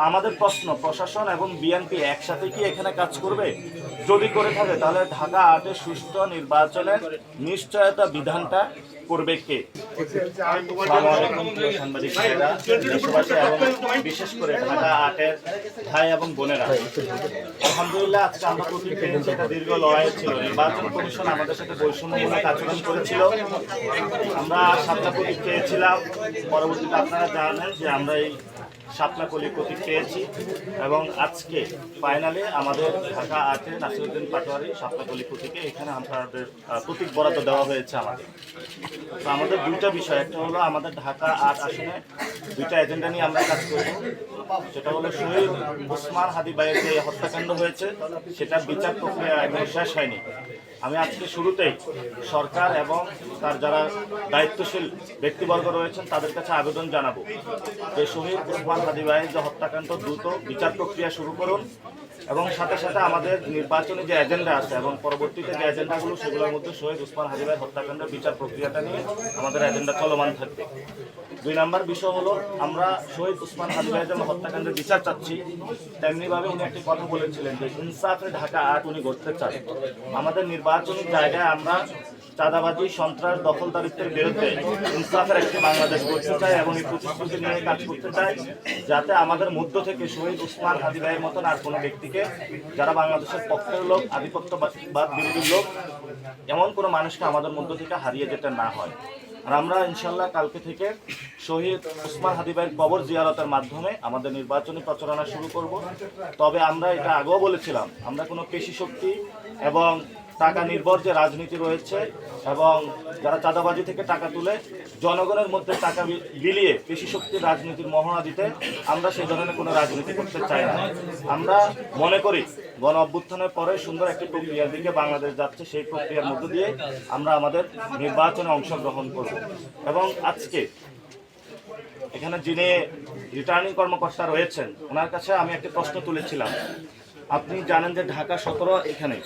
আমাদের প্রশ্ন, প্রশাসন এবং বিএনপি একসাথে কি এখানে কাজ করবে? যদি করে থাকে তাহলে ঢাকা ৮-এর সুষ্ঠু নির্বাচনের নিশ্চয়তা বিধানটা করবে কে? আসসালামু আলাইকুম প্রিয় সাংবাদিক ভাইয়েরা, দেশবাসী এবং বিশেষ করে ঢাকা ৮-এর ভাই এবং বোনেরা, আলহামদুলিল্লাহ আজকে আমরা প্রতীক পেয়েছি। এটা দীর্ঘ লড়াই ছিল। নির্বাচন কমিশন আমাদের সাথে বৈষম্যমূলক আচরণ করেছিল। আমরা 7টা প্রতীক পেয়েছিলাম। পরবর্তীতে আপনারা জানেন যে আমরা এই 7টা প্রতীক পেয়েছি এবং আজকে ফাইনালে আমাদের ঢাকা ৮-এ নাসিরউদ্দিন পাটোয়ারি 7টা প্রতীকে এখানে আমাদের প্রতীক বরাদ্দ দেওয়া হয়েছে আমাদের। তো আমাদের দুইটা বিষয়, একটা হলো আমাদের ঢাকা ৮ আসনে দুইটা এজেন্ডা নিয়ে আমরা কাজ করব। সেটা হলো শহীদ ওসমান হাদি ভাইয়ের যে হত্যাকাণ্ড হয়েছে সেটার বিচার প্রক্রিয়া এখনো শেষ হয়নি। আমি আজকে শুরুতেই সরকার এবং তার যারা দায়িত্বশীল ব্যক্তিবর্গ রয়েছেন তাদের কাছে আবেদন জানাবো যে শহীদ ওসমান হাদি ভাইয়ের যে হত্যাকাণ্ড দ্রুত বিচার প্রক্রিয়া শুরু করুন এবং সাথে সাথে আমাদের নির্বাচনী যে এজেন্ডা আছে এবং পরবর্তীতে যে এজেন্ডাগুলো সেগুলোর মধ্যে শহীদ ওসমান হাদি ভাইয়ের হত্যাকাণ্ডের বিচার প্রক্রিয়াটা নিয়ে আমাদের এজেন্ডা চলমান থাকবে। 2 নম্বর বিষয় হলো আমরা শহীদ ওসমান হাদি ভাইয়ের যেমন হত্যাকাণ্ডের বিচার চাচ্ছি, তেমনিভাবে উনি একটি কথা বলেছিলেন যে ইনসাফে ঢাকা ৮ উনি গড়তে চান। আমাদের নির্বাচনী জায়গায় আমরা চাঁদাবাজি, সন্ত্রাস, দখলদারিত্বের বিরুদ্ধে ইনসাফের একটি বাংলাদেশ গড়তে চাই এবং এই প্রতিশ্রুতি নিয়ে কাজ করতে চাই যাতে আমাদের মধ্য থেকে শহীদ ওসমান হাদি ভাইয়ের মতন আর কোনো ব্যক্তিকে, যারা বাংলাদেশের পক্ষের লোক, আধিপত্যবাদ বিরোধী লোক, এমন কোনো মানুষকে আমাদের মধ্য থেকে হারিয়ে যেতে না হয়। আর আমরা ইনশাল্লাহ কালকে থেকে শহীদ ওসমান হাদি ভাইয়ের কবর জিয়ারতের মাধ্যমে আমাদের নির্বাচনী প্রচারণা শুরু করব। তবে আমরা এটা আগেও বলেছিলাম, আমরা কোনো পেশি শক্তি এবং টাকা নির্ভর যে রাজনীতি রয়েছে এবং যারা চাঁদাবাজি থেকে টাকা তুলে জনগণের মধ্যে টাকা বিলিয়ে পেশি শক্তির রাজনীতির মহড়া দিতে, আমরা সেই ধরনের কোনো রাজনীতি করতে চাই না। আমরা মনে করি গণ অভ্যুত্থানের পরে সুন্দর একটি প্রক্রিয়ার দিকে বাংলাদেশ যাচ্ছে, সেই প্রক্রিয়ার মধ্য দিয়ে আমরা আমাদের নির্বাচনে অংশগ্রহণ করব। এবং আজকে এখানে যিনি রিটার্নিং কর্মকর্তা রয়েছেন ওনার কাছে আমি একটি প্রশ্ন তুলেছিলাম। আপনি জানেন যে ঢাকা 17 এখানে,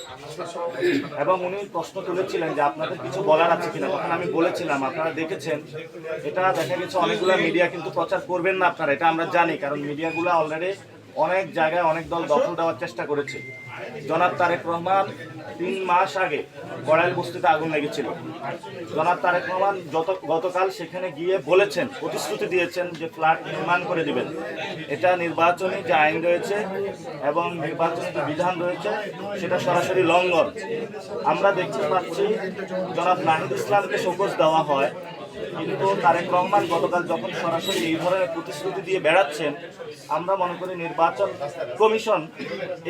এবং উনি প্রশ্ন তুলেছিলেন যে আপনাদের কিছু বলার আছে কিনা। তখন আমি বলেছিলাম আপনারা দেখেছেন, এটা দেখা গেছে অনেকগুলো মিডিয়া কিন্তু প্রচার করবেন না আপনারা, এটা আমরা জানি, কারণ মিডিয়াগুলো অলরেডি অনেক জায়গায় অনেক দল দখল দেওয়ার চেষ্টা করেছে। জনাব তারেক রহমান 3 মাস আগে গড়াইল বস্তিতে আগুন লেগেছিল। জনাব তারেক রহমান গতকাল সেখানে গিয়ে বলেছেন, প্রতিশ্রুতি দিয়েছেন যে ফ্ল্যাট নির্মাণ করে দিবেন। এটা নির্বাচনী যে আইন রয়েছে এবং নির্বাচনী যে বিধান রয়েছে সেটা সরাসরি লঙ্ঘন। আমরা দেখতে পাচ্ছি জনাব নাহিদ ইসলামকে শোকজ দেওয়া হয়, কিন্তু তারেক রহমান গতকাল যখন সরাসরি এই ধরনের প্রতিশ্রুতি দিয়ে বেড়াচ্ছেন, আমরা মনে করি নির্বাচন কমিশন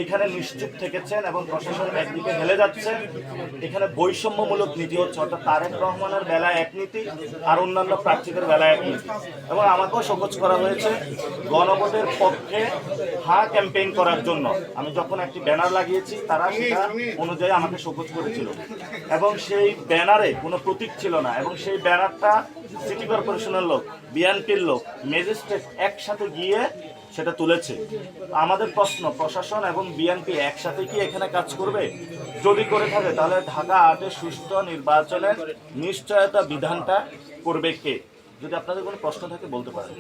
এখানে নিশ্চুপ থেকেছেন এবং প্রশাসন একদিকে হেলে যাচ্ছে। এখানে বৈষম্যমূলক নীতি হচ্ছে, অর্থাৎ তারেক রহমানের বেলায় এক নীতি আর অন্যান্য প্রার্থীদের বেলায় এক নীতি। এবং আমাকেও শোকজ করা হয়েছে গণভোটের পক্ষে হ্যাঁ ক্যাম্পেইন করার জন্য। আমি যখন একটি ব্যানার লাগিয়েছি তারা সেটা অনুযায়ী আমাকে শোকজ করেছিল এবং সেই ব্যানারে কোনো প্রতীক ছিল না এবং সেই ব্যানারটা সিটি কর্পোরেশনের লোক, বিএনপির লোক, ম্যাজিস্ট্রেট একসাথে গিয়ে সেটা তুলেছে। আমাদের প্রশ্ন, প্রশাসন এবং বিএনপি একসাথে কি এখানে কাজ করবে? যদি করে থাকে তাহলে ঢাকা ৮-এর সুষ্ঠু নির্বাচনের নিশ্চয়তা বিধানটা করবে কে? যদি আপনাদের কোনো প্রশ্ন থাকে বলতে পারেন।